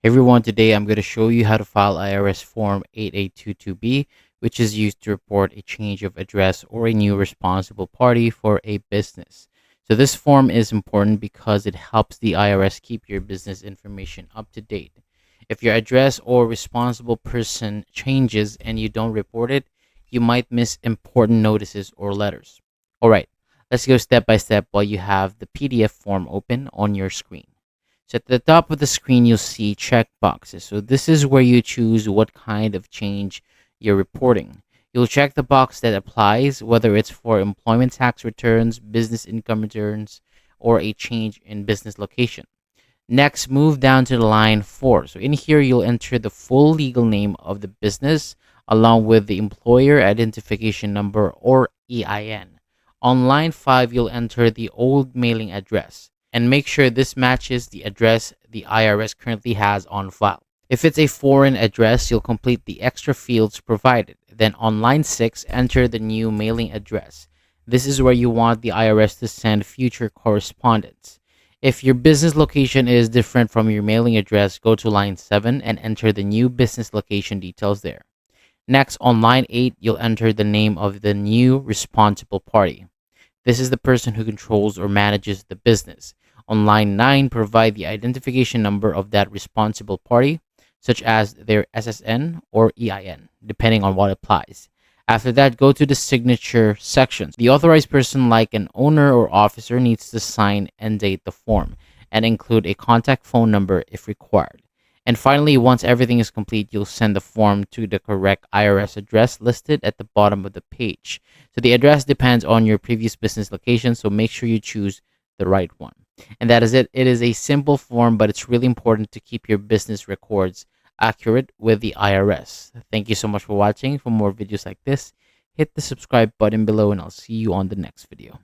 Hey everyone, today I'm going to show you how to file IRS Form 8822B, which is used to report a change of address or a new responsible party for a business. So this form is important because it helps the IRS keep your business information up to date. If your address or responsible person changes and you don't report it, you might miss important notices or letters. All right, let's go step by step while you have the PDF form open on your screen. So at the top of the screen, you'll see check boxes. So this is where you choose what kind of change you're reporting. You'll check the box that applies, whether it's for employment tax returns, business income returns, or a change in business location. Next, move down to the line 4. So in here, you'll enter the full legal name of the business along with the employer identification number or EIN. On line 5, you'll enter the old mailing address and make sure this matches the address the IRS currently has on file. If it's a foreign address, you'll complete the extra fields provided. Then on line 6, enter the new mailing address. This is where you want the IRS to send future correspondence. If your business location is different from your mailing address, go to line 7 and enter the new business location details there. Next, on line 8, you'll enter the name of the new responsible party. This is the person who controls or manages the business. On line 9, provide the identification number of that responsible party, such as their SSN or EIN, depending on what applies. After that, go to the signature section. The authorized person, like an owner or officer, needs to sign and date the form and include a contact phone number if required. And finally, once everything is complete, you'll send the form to the correct IRS address listed at the bottom of the page. So the address depends on your previous business location, so make sure you choose the right one. And that is it. It is a simple form, but it's really important to keep your business records accurate with the IRS. Thank you so much for watching. For more videos like this, hit the subscribe button below and I'll see you on the next video.